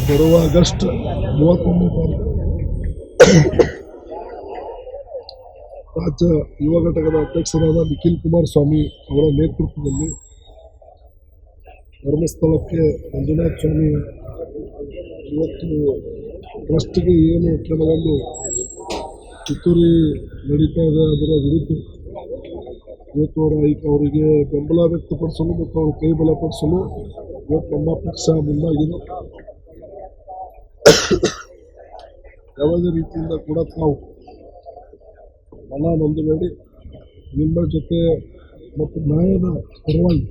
ಬರುವ ಆಗಸ್ಟ್ 31ನೇ ತಾರೀಕು ರಾಜ್ಯ ಯುವ ಘಟಕದ ಅಧ್ಯಕ್ಷರಾದ ನಿಖಿಲ್ ಕುಮಾರಸ್ವಾಮಿ ಅವರ ನೇತೃತ್ವದಲ್ಲಿ ಧರ್ಮಸ್ಥಳಕ್ಕೆ ಮಂಜುನಾಥ ಸ್ವಾಮಿ ಇವತ್ತು ಟ್ರಸ್ಟ್ಗೆ ಏನು ಕೆಲವೊಂದು ಕಿತ್ತೂರಿ ನಡೀತಾ ಇದೆ ಅದರ ವಿರುದ್ಧ ಇವತ್ತು ಅವರಿಗೆ ಬೆಂಬಲ ವ್ಯಕ್ತಪಡಿಸಲು ಮತ್ತು ಅವರ ಕೈ ಬಲಪಡಿಸಲು ಇವತ್ತು ನಮ್ಮ ಪಕ್ಷ ಮುಂದಾಗಿದೆ. ಯಾವುದೇ ರೀತಿಯಿಂದ ಕೂಡ ನಾವು ಮನನೊಂದು ನೋಡಿ ನಿಮ್ಮ ಜೊತೆ ಮತ್ತು ನ್ಯಾಯದ ಪರವಾಗಿ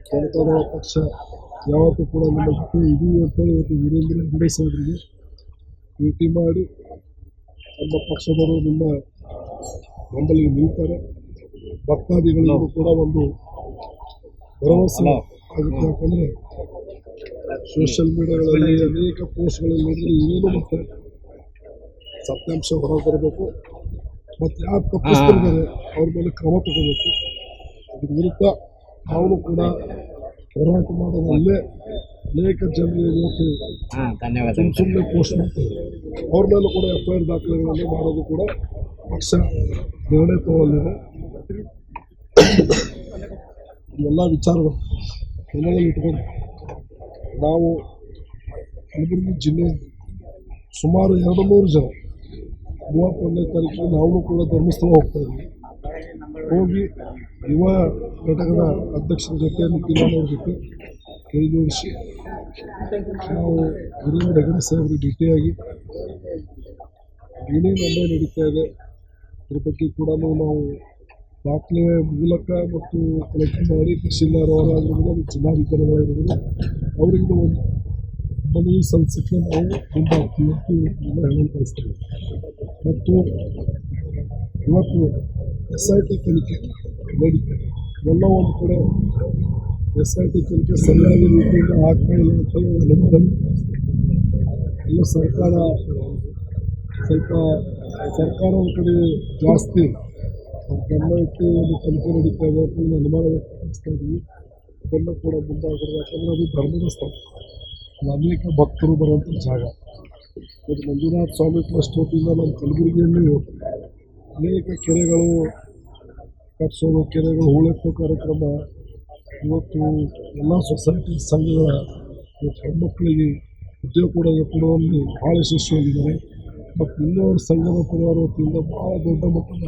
ಜನತಾದಳ ಪಕ್ಷ ಯಾವತ್ತೂ ಕೂಡ ನಿಮ್ಮ ಜೊತೆ ಇದೀವಿ ಅಂತೇಳಿ ಇವತ್ತು ವೀರೇಂದ್ರ ಹೆಗಡೆ ಸಾಹೇಬರಿಗೆ ಭೇಟಿ ಮಾಡಿ ನಮ್ಮ ಪಕ್ಷದವರು ನಿಮ್ಮ ಬೆಂಬಲಿಗೆ ನಿಲ್ತಾರೆ. ಭಕ್ತಾದಿಗಳಿಗೂ ಕೂಡ ಒಂದು ಭರವಸೆ ಆಗುತ್ತೆ. ಯಾಕಂದರೆ ಸೋಷಿಯಲ್ ಮೀಡಿಯಾಗಳಲ್ಲಿ ಅನೇಕ ಪೋಸ್ಟ್ಗಳಲ್ಲಿ ನೋಡಿದ್ರೆ ಏನೇನು ಮತ್ತೆ ಸತ್ಯಾಂಶ ಹೊರಬರಬೇಕು ಮತ್ತು ಯಾರು ತಪ್ಪಿಸ್ತಿದ್ದಾರೆ ಅವ್ರ ಮೇಲೆ ಕ್ರಮ ತಗೋಬೇಕು. ಅದ್ರ ವಿರುದ್ಧ ನಾವು ಕೂಡ ಹೋರಾಟ ಮಾಡೋದಲ್ಲೇ ಅನೇಕ ಜನರು ಇವತ್ತು ಸುಮ್ಮನೆ ಪೋಸ್ಟ್ ಮಾಡ್ತಾರೆ. ಅವ್ರ ಮೇಲೂ ಕೂಡ FIR ದಾಖಲೆಗಳನ್ನು ಮಾಡೋದು ಕೂಡ ಪಕ್ಷ ನಿರ್ಣಯ ತಗೊಳ್ಳಿದೆ. ಎಲ್ಲ ವಿಚಾರಗಳು ಎಲ್ಲರಲ್ಲಿ ಇಟ್ಕೊಂಡು ನಾವು ಕಲಬುರಗಿ ಜಿಲ್ಲೆ ಸುಮಾರು 200 ಜನ 31ನೇ ತಾರೀಕು ನಾವು ಕೂಡ ಧರ್ಮಸ್ಥಳ ಹೋಗ್ತಾ ಇದ್ದೀವಿ. ಹೋಗಿ ಯುವ ಘಟಕದ ಅಧ್ಯಕ್ಷರ ಜೊತೆ ನಿಖಿಲನವ್ರ ಜೊತೆ ಕೈ ಜೋಡಿಸಿ ನಾವು ವೀರೇಂದ್ರ ಹೆಗಡೆ ಸಾಹೇಬರಿಗೆ ಭೇಟಿಯಾಗಿ ಏನೇನು ಅನ್ಯಾಯ ನಡೀತಾ ಇದೆ ಅದ್ರ ಬಗ್ಗೆ ಕೂಡ ನಾವು ದಾಖಲೆ ಮೂಲಕ ಮತ್ತು ಕಲೆಕ್ಟ್ ಮಾಡಿ ತಹಶೀಲ್ದಾರ್ ಅವರಾಗಿರ್ಬೋದು ಜಿಲ್ಲಾಧಿಕಾರಿಗಳಾಗಿರ್ಬೋದು ಅವರಿಂದ ಒಂದು ಮನವಿ ಸಲ್ಲಿಸಕ್ಕೆ ನಾವು ಮುಂದಾಗ್ತೀವಿ ಅಂತ ಹೇಳಿ ಕಳಿಸ್ತೀವಿ. ಮತ್ತು ಇವತ್ತು SIT ತನಿಖೆ ನಡೀತಾ ಎಲ್ಲ ಒಂದು ಕಡೆ SIT ತನಿಖೆ ಸರಿಯಾದ ರೀತಿಯಿಂದ ಆಗ್ತಾ ಇಲ್ಲ ಅಂತ ನಂಬರಲ್ಲಿ ಎಲ್ಲ ಸರ್ಕಾರದ ಕಡೆ ಜಾಸ್ತಿ ಗಮನ ಇಟ್ಟು ಒಂದು ತನಿಖೆ ನಡೀತಾ ಇದೆ ಅಂತ ಅನುಮಾನ ವ್ಯಕ್ತಪಡಿಸ್ತಾ ಇದ್ದೀವಿ. ಅದನ್ನು ಕೂಡ ಮುಂದಾಗಿರೋದು ಯಾಕಂದರೆ ಅದು ಧರ್ಮದ ಸ್ಥಳ, ಅನೇಕ ಭಕ್ತರು ಬರುವಂಥ ಜಾಗ. ಮತ್ತು ಮಂಜುನಾಥ ಸ್ವಾಮಿ ಟ್ರಸ್ಟ್ ವತಿಯಿಂದ ನಮ್ಮ ಕಲಬುರಗಿಯಲ್ಲಿ ಅನೇಕ ಕೆರೆಗಳು ಕಟ್ಟಿಸೋದು, ಕೆರೆಗಳು ಹೂಳೆತ್ತೋ ಕಾರ್ಯಕ್ರಮ ಇವತ್ತು ಎಲ್ಲ ಸೊಸೈಟಿ ಸಂಘಗಳ ಹೆಣ್ಮಕ್ಳಿಗೆ ಉದ್ಯೋಗ ಕೊಡುವಲ್ಲಿ ಭಾಳ ಯಶಸ್ವಿಯಾಗಿದ್ದಾರೆ. ಮತ್ತು ಇನ್ನೂರು ಸಂಘದ ಪರಿವಾರ ವತಿಯಿಂದ ಭಾಳ ದೊಡ್ಡ ಮಟ್ಟದ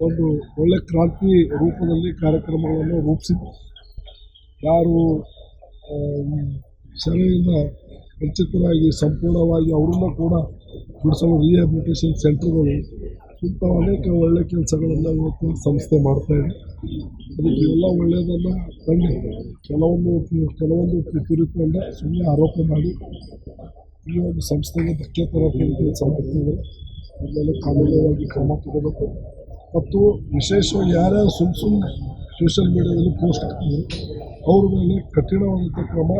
ಒಂದು ಒಳ್ಳೆ ಕ್ರಾಂತಿ ರೂಪದಲ್ಲಿ ಕಾರ್ಯಕ್ರಮಗಳನ್ನು ರೂಪಿಸಿದ್ದಾರೆ. ಯಾರು ಶಾಲೆಯಿಂದ ವಂಚಿತರಾಗಿ ಸಂಪೂರ್ಣವಾಗಿ ಅವರನ್ನ ಕೂಡ ಬಿಡಿಸಲು ರಿಹ್ಯಾಬಿಲಿಟೇಷನ್ ಸೆಂಟರ್ಗಳು ಇಂಥ ಅನೇಕ ಒಳ್ಳೆಯ ಕೆಲಸಗಳನ್ನು ಇವತ್ತು ಸಂಸ್ಥೆ ಮಾಡ್ತಾಯಿದೆ. ಅದಕ್ಕೆ ಎಲ್ಲ ಒಳ್ಳೆಯದನ್ನು ಕಂಡು ಕೆಲವೊಂದು ಕಿತ್ತೂರಿತಂಡ ಸುಮ್ಮನೆ ಆರೋಪ ಮಾಡಿ ಈ ಒಂದು ಸಂಸ್ಥೆಗೆ ಧಕ್ಕೆ ತರೋಕ್ಕೆ ಕೆಲಸ ಮಾಡ್ತಿದ್ದಾರೆ. ಆಮೇಲೆ ಕಾನೂನುವಾಗಿ ಕ್ರಮ ತಗೋಬೇಕು. ಮತ್ತು ವಿಶೇಷವಾಗಿ ಯಾರ್ಯಾರು ಸುಮ್ಮನೆ ಸೋಷಿಯಲ್ ಮೀಡಿಯಾದಲ್ಲಿ ಪೋಸ್ಟ್ ಹಾಕ್ತಿದ್ದಾರೆ ಅವ್ರ ಮೇಲೆ ಕಠಿಣವಾದಂಥ ಕ್ರಮ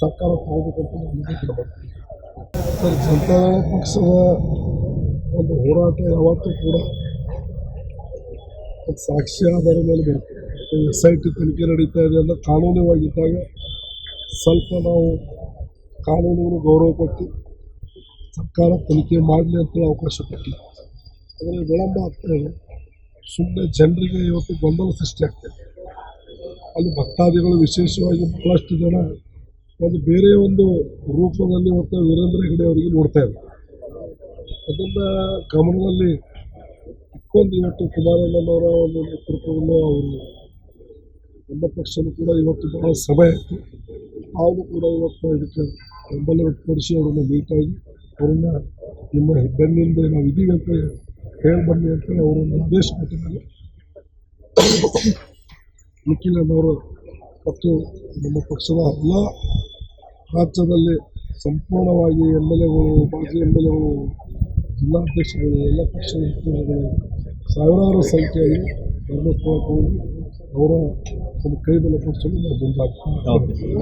ಸರ್ಕಾರ ತಗೋಬೇಕಂತ ನಮಗೆ ಕೊಡಬೇಕು. ಸರ್, ಜನತಾದಳ ಪಕ್ಷದ ಒಂದು ಹೋರಾಟ ಯಾವತ್ತೂ ಕೂಡ ಸಾಕ್ಷಿ ಆಧಾರದ ಮೇಲೆ ಬೇಕು. SIT ತನಿಖೆ ನಡೀತಾ ಇದೆ ಅಂದರೆ ಕಾನೂನುವಾಗಿದ್ದಾಗ ಸ್ವಲ್ಪ ನಾವು ಕಾನೂನಿಗೂ ಗೌರವ ಕೊಟ್ಟು ಸರ್ಕಾರ ತನಿಖೆ ಮಾಡಲಿ ಅಂತ ಅವಕಾಶ ಕೊಟ್ಟಿಲ್ಲ. ಆದರೆ ವಿಳಂಬ ಆಗ್ತಾಯಿದೆ. ಸುಮ್ಮನೆ ಜನರಿಗೆ ಇವತ್ತು ಗೊಂದಲ ಸೃಷ್ಟಿ ಆಗ್ತಾಯಿದೆ. ಅಲ್ಲಿ ಭಕ್ತಾದಿಗಳು ವಿಶೇಷವಾಗಿ ಬಹಳಷ್ಟು ಜನ ಒಂದು ಬೇರೆ ಒಂದು ರೂಪದಲ್ಲಿ ಇವತ್ತು ವೀರೇಂದ್ರ ಹೆಗಡೆ ಅವರಿಗೆ ನೋಡ್ತಾ ಇದ್ದಾರೆ. ಅದನ್ನು ಗಮನದಲ್ಲಿ ಇಟ್ಕೊಂಡು ಇವತ್ತು ಕುಮಾರಣ್ಣನವರ ಒಂದು ನೇತೃತ್ವದಲ್ಲಿ ಅವರು ನಮ್ಮ ಪಕ್ಷನೂ ಕೂಡ ಇವತ್ತು ಬಹಳ ಸಭೆ ಆಯಿತು. ನಾವು ಕೂಡ ಇವತ್ತು ಇದಕ್ಕೆ ಬೆಂಬಲ ವ್ಯಕ್ತಪಡಿಸಿ ಅವರನ್ನು ಮೀಟಾಗಿ ಅವ್ರನ್ನ ನಿಮ್ಮ ಬೆನ್ನಿಂದ ನಾವು ಇದೀವಿ ಅಂತ ಹೇಳಿ ಬನ್ನಿ ಅಂತೇಳಿ ಅವರನ್ನು ಆದೇಶ ಕೊಟ್ಟಿದ್ದಾರೆ. ನಿಖಿಲನವರು ಮತ್ತು ನಮ್ಮ ಪಕ್ಷದ ಎಲ್ಲ ರಾಜ್ಯದಲ್ಲಿ ಸಂಪೂರ್ಣವಾಗಿ MLAಗಳು, ಮಾಜಿ MLAಗಳು, ಜಿಲ್ಲಾಧ್ಯಕ್ಷಗಳು, ಎಲ್ಲ ಪಕ್ಷದ ಮುಖಂಡರುಗಳು ಸಾವಿರಾರು ಸಂಖ್ಯೆಯಲ್ಲಿ ಧರ್ಮಸ್ಥಳಕ್ಕೆ ಹೋಗಿ ಅವರ ಒಂದು ಕೈ ಬಲಪಡಿಸಲು ನಾವು ಮುಂದಾಗ್ತೀವಿ.